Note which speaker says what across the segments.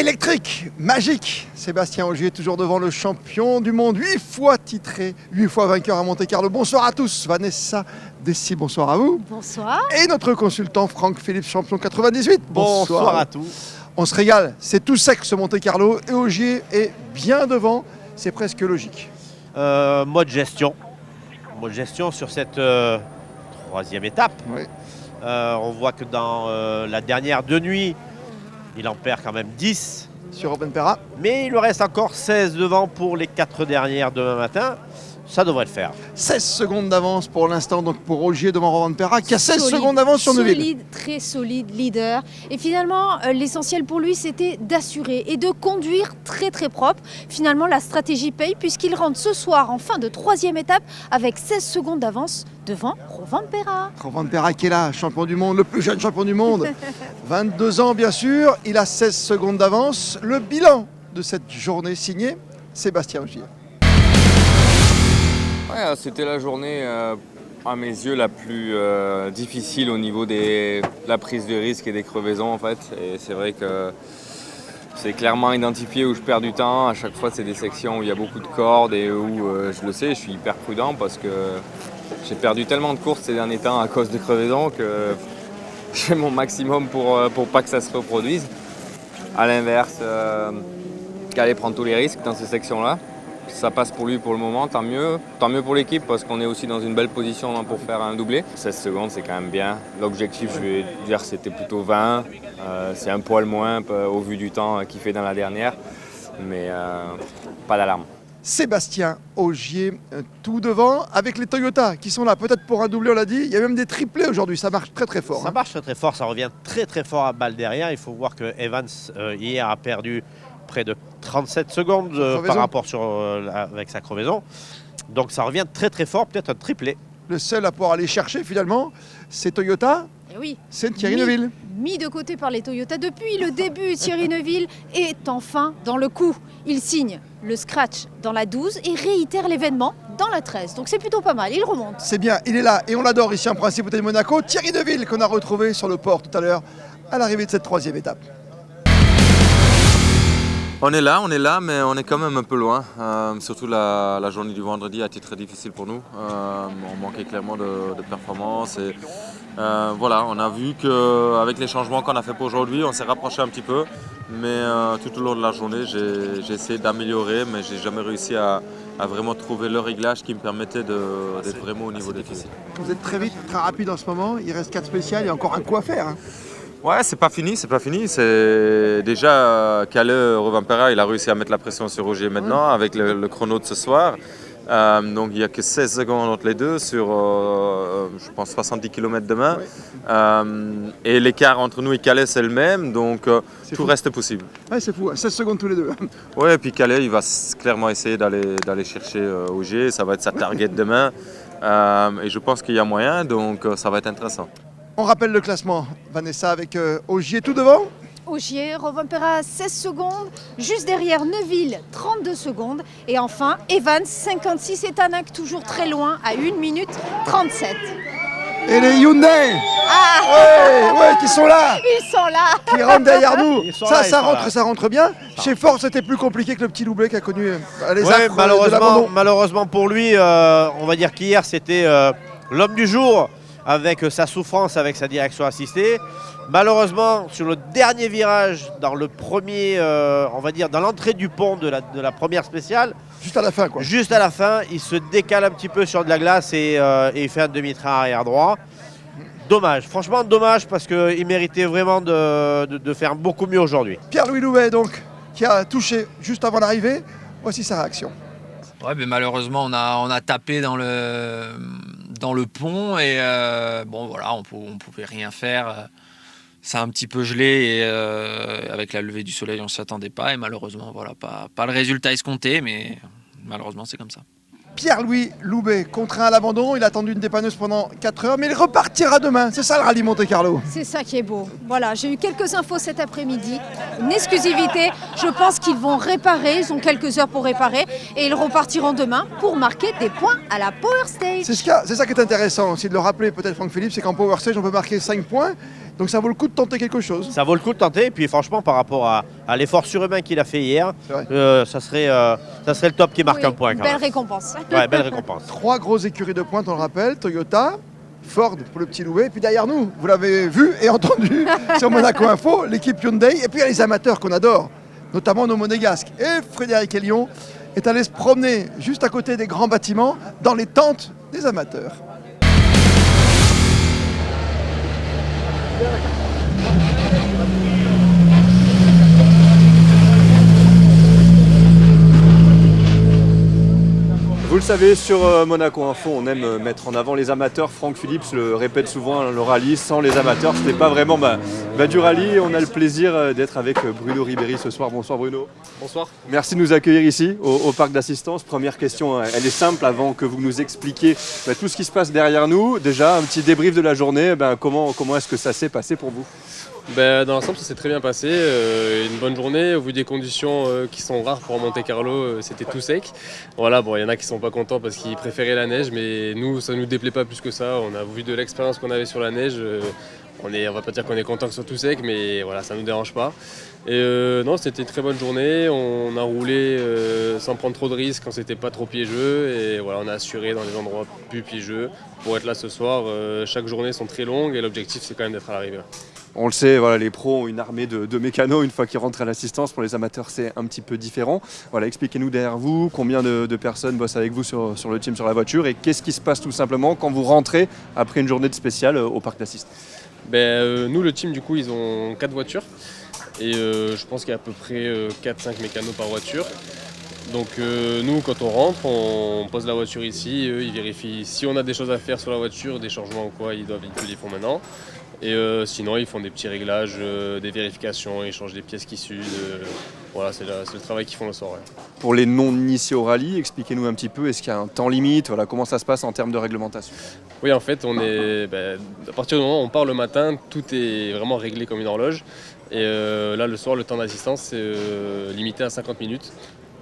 Speaker 1: Électrique, magique. Sébastien Ogier toujours devant le champion du monde, 8 fois titré, 8 fois vainqueur à Monte-Carlo. Bonsoir à tous. Vanessa Dessy, bonsoir à vous.
Speaker 2: Bonsoir.
Speaker 1: Et notre consultant Franck Philippe, champion 98.
Speaker 3: Bonsoir à tous.
Speaker 1: On se régale, c'est tout sec ce Monte-Carlo et Ogier est bien devant, c'est presque logique.
Speaker 3: Mode gestion sur cette troisième étape.
Speaker 1: Oui.
Speaker 3: On voit que dans la dernière de nuit, il en perd quand même 10.
Speaker 1: Sur Rovanperä.
Speaker 3: Mais il lui reste encore 16 devant pour les 4 dernières demain matin. Ça devrait le faire.
Speaker 1: 16 secondes d'avance pour l'instant donc pour Ogier devant Rovanperä qui a 16 secondes d'avance sur Neuville.
Speaker 2: Solide, très solide leader. Et finalement, l'essentiel pour lui, c'était d'assurer et de conduire très très propre. Finalement, la stratégie paye puisqu'il rentre ce soir en fin de troisième étape avec 16 secondes d'avance devant Rovanperä.
Speaker 1: Rovanperä qui est là, champion du monde, le plus jeune champion du monde. 22 ans bien sûr, il a 16 secondes d'avance. Le bilan de cette journée signé Sébastien Ogier.
Speaker 4: Ouais, c'était la journée, à mes yeux, la plus difficile au niveau de la prise de risque et des crevaisons en fait. Et c'est vrai que c'est clairement identifié où je perds du temps. À chaque fois, c'est des sections où il y a beaucoup de cordes et où, je le sais, je suis hyper prudent parce que j'ai perdu tellement de courses ces derniers temps à cause de crevaisons que je fais mon maximum pour pas que ça se reproduise. À l'inverse, qu'aller prendre tous les risques dans ces sections-là. Ça passe pour lui pour le moment, tant mieux pour l'équipe parce qu'on est aussi dans une belle position pour faire un doublé. 16 secondes, c'est quand même bien. L'objectif, je vais dire, c'était plutôt 20. C'est un poil moins au vu du temps qu'il fait dans la dernière, mais pas d'alarme.
Speaker 1: Sébastien Ogier tout devant avec les Toyota qui sont là, peut-être pour un doublé, on l'a dit. Il y a même des triplés aujourd'hui, ça marche très très fort.
Speaker 3: Ça marche très très fort, ça revient très très fort à balle derrière. Il faut voir que Evans hier a perdu près de 37 secondes par rapport avec sa crevaison. Donc ça revient très très fort, peut-être un triplé.
Speaker 1: Le seul à pouvoir aller chercher finalement, c'est Toyota,
Speaker 2: Et oui,
Speaker 1: c'est Thierry Neuville.
Speaker 2: mis de côté par les Toyota depuis le début, Thierry Neuville est enfin dans le coup. Il signe le scratch dans la 12 et réitère l'événement dans la 13. Donc c'est plutôt pas mal, il remonte.
Speaker 1: C'est bien, il est là et on l'adore ici en Principauté de Monaco. Thierry Neuville qu'on a retrouvé sur le port tout à l'heure à l'arrivée de cette troisième étape.
Speaker 4: On est là, mais on est quand même un peu loin. Surtout la journée du vendredi a été très difficile pour nous. On manquait clairement de performance. Et, voilà, on a vu qu'avec les changements qu'on a fait pour aujourd'hui, on s'est rapproché un petit peu. Mais tout au long de la journée, j'ai essayé d'améliorer, mais j'ai jamais réussi à vraiment trouver le réglage qui me permettait d'être vraiment au niveau des filles.
Speaker 1: Vous êtes très vite, très rapide en ce moment. Il reste 4 spéciales, il y a encore un coup à faire. Hein.
Speaker 4: Ouais, c'est pas fini. C'est déjà Kalle Rovanperä, il a réussi à mettre la pression sur Ogier maintenant avec le chrono de ce soir. Donc il n'y a que 16 secondes entre les deux sur, je pense, 70 km demain. Oui. Et l'écart entre nous et Kalle, c'est le même, donc tout reste possible.
Speaker 1: Ouais, c'est fou, 16 secondes tous les deux.
Speaker 4: Ouais, et puis Kalle, il va clairement essayer d'aller chercher Ogier, ça va être sa target demain. Et je pense qu'il y a moyen, donc ça va être intéressant.
Speaker 1: On rappelle le classement, Vanessa, avec Ogier tout devant.
Speaker 2: Ogier, Rovanperä 16 secondes, juste derrière Neuville 32 secondes et enfin Evans 56 et Tanak toujours très loin à 1 minute 37.
Speaker 1: Et les Hyundai qui sont là,
Speaker 2: Ils sont là.
Speaker 1: qui rentrent derrière nous. Ça
Speaker 3: Ça
Speaker 1: rentre bien. Chez Ford, c'était plus compliqué que le petit doublé qui a connu les affres de l'abandon.
Speaker 3: Malheureusement pour lui, on va dire qu'hier c'était l'homme du jour avec sa souffrance, avec sa direction assistée. Malheureusement, sur le dernier virage, dans le premier, on va dire dans l'entrée du pont de la première spéciale,
Speaker 1: Juste à la fin, quoi.
Speaker 3: juste à la fin, il se décale un petit peu sur de la glace et il fait un demi-train arrière droit. Dommage, franchement dommage parce qu'il méritait vraiment de faire beaucoup mieux aujourd'hui.
Speaker 1: Pierre-Louis Louvet, donc, qui a touché juste avant l'arrivée. Voici sa réaction.
Speaker 5: Ouais, mais malheureusement, on a tapé dans le pont et bon voilà, on pouvait rien faire. Ça a un petit peu gelé et avec la levée du soleil, on ne s'y attendait pas et malheureusement, voilà, pas le résultat escompté, mais malheureusement, c'est comme ça.
Speaker 1: Pierre-Louis Loubet, contraint à l'abandon, il a attendu une dépanneuse pendant 4 heures, mais il repartira demain. C'est ça le rallye Monte-Carlo.
Speaker 2: C'est ça qui est beau. Voilà, j'ai eu quelques infos cet après-midi, une exclusivité. Je pense qu'ils vont réparer, ils ont quelques heures pour réparer et ils repartiront demain pour marquer des points à la Power Stage.
Speaker 1: C'est ça qui est intéressant aussi de le rappeler, peut-être Franck Philippe, c'est qu'en Power Stage, on peut marquer 5 points. Donc ça vaut le coup de tenter quelque chose.
Speaker 3: Ça vaut le coup de tenter. Et puis franchement, par rapport à l'effort surhumain qu'il a fait hier, ça serait le top qui marque un point. Quand
Speaker 2: Belle
Speaker 3: même.
Speaker 2: récompense.
Speaker 3: Ouais, belle récompense.
Speaker 1: 3 grosses écuries de pointe, on le rappelle, Toyota, Ford pour le petit Louet, et puis derrière nous, vous l'avez vu et entendu sur Monaco Info, l'équipe Hyundai, et puis il y a les amateurs qu'on adore, notamment nos monégasques. Et Frédéric Elion est allé se promener juste à côté des grands bâtiments, dans les tentes des amateurs.
Speaker 6: Vous le savez, sur Monaco Info, on aime mettre en avant les amateurs. Franck Phillips le répète souvent, le rallye, sans les amateurs, ce n'est pas vraiment du rallye. On a le plaisir d'être avec Bruno Ribéry ce soir. Bonsoir Bruno.
Speaker 7: Bonsoir.
Speaker 6: Merci de nous accueillir ici, au parc d'assistance. Première question, elle est simple, avant que vous nous expliquiez tout ce qui se passe derrière nous. Déjà, un petit débrief de la journée. Comment est-ce que ça s'est passé pour vous ?
Speaker 7: Dans l'ensemble, ça s'est très bien passé. Une bonne journée. Au vu des conditions qui sont rares pour Monte-Carlo, c'était tout sec. Voilà, bon, il y en a qui sont pas contents parce qu'ils préféraient la neige, mais nous, ça nous déplaît pas plus que ça. On a vu de l'expérience qu'on avait sur la neige. On va pas dire qu'on est content que ce soit tout sec, mais voilà, ça nous dérange pas. Et non, c'était une très bonne journée. On a roulé sans prendre trop de risques quand c'était pas trop piégeux. Et voilà, on a assuré dans les endroits plus piégeux pour être là ce soir. Chaque journée sont très longues et l'objectif, c'est quand même d'être à l'arrivée.
Speaker 6: On le sait, voilà, les pros ont une armée de mécanos une fois qu'ils rentrent à l'assistance. Pour les amateurs, c'est un petit peu différent. Voilà, expliquez-nous derrière vous combien de personnes bossent avec vous sur le team, sur la voiture, et qu'est-ce qui se passe tout simplement quand vous rentrez après une journée de spéciale au parc d'assistance.
Speaker 7: Nous, le team, du coup, ils ont 4 voitures. Et je pense qu'il y a à peu près 4-5 mécanos par voiture. Donc nous, quand on rentre, on pose la voiture ici. Eux, ils vérifient si on a des choses à faire sur la voiture, des changements ou quoi, ils les font maintenant. Et sinon, ils font des petits réglages, des vérifications, ils changent des pièces qui s'usent. Voilà, c'est le travail qu'ils font le soir. Ouais.
Speaker 6: Pour les non-initiés au rallye, expliquez-nous un petit peu, est-ce qu'il y a un temps limite, voilà, comment ça se passe en termes de réglementation?
Speaker 7: Oui, en fait, à partir du moment où on part le matin, tout est vraiment réglé comme une horloge. Et là, le soir, le temps d'assistance, c'est limité à 50 minutes.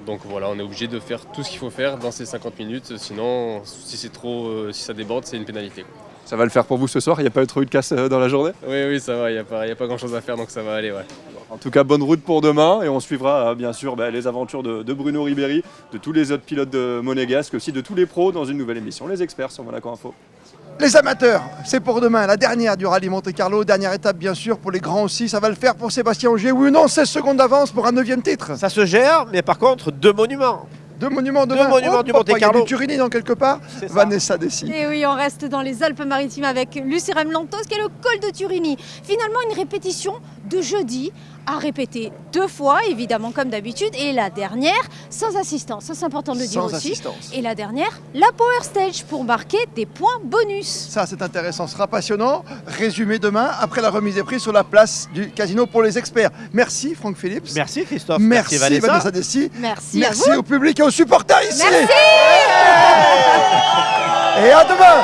Speaker 7: Donc voilà, on est obligé de faire tout ce qu'il faut faire dans ces 50 minutes. Sinon, si ça déborde, c'est une pénalité.
Speaker 6: Ça va le faire pour vous ce soir? Il n'y a pas trop eu de casse dans la journée?
Speaker 7: Oui, ça va, il n'y a pas grand-chose à faire, donc ça va aller, ouais.
Speaker 6: En tout cas, bonne route pour demain, et on suivra bien sûr les aventures de Bruno Ribéry, de tous les autres pilotes de monégasques, aussi de tous les pros dans une nouvelle émission, Les Experts sur Monaco Info.
Speaker 1: Les amateurs, c'est pour demain, la dernière du rallye Monte-Carlo, dernière étape bien sûr pour les grands aussi, ça va le faire pour Sébastien Ogier, oui ou non, 16 secondes d'avance pour un 9e titre.
Speaker 3: Ça se gère, mais par contre, 2 monuments.
Speaker 1: 2 monuments demain.
Speaker 3: 2 monuments du Monte-Carlo.
Speaker 1: Il y a du Turini dans quelque part. Vanessa Dessy.
Speaker 2: Et oui, on reste dans les Alpes-Maritimes avec Lucerem Lantos, qui est le col de Turini. Finalement, une répétition de jeudi à répéter 2 fois, évidemment, comme d'habitude. Et la dernière, sans assistance. Ça, c'est important de le dire
Speaker 1: Sans
Speaker 2: aussi.
Speaker 1: assistance.
Speaker 2: Et la dernière, la Power Stage pour marquer des points bonus.
Speaker 1: Ça, c'est intéressant, ce sera passionnant. Résumé demain, après la remise des prix sur la place du casino pour les experts. Merci Franck Phillips.
Speaker 3: Merci Christophe.
Speaker 1: Merci
Speaker 3: Vanessa.
Speaker 1: Vanessa Dessy.
Speaker 2: Merci à vous.
Speaker 1: Merci au public et aux supporters ici.
Speaker 2: Merci.
Speaker 1: Et à demain.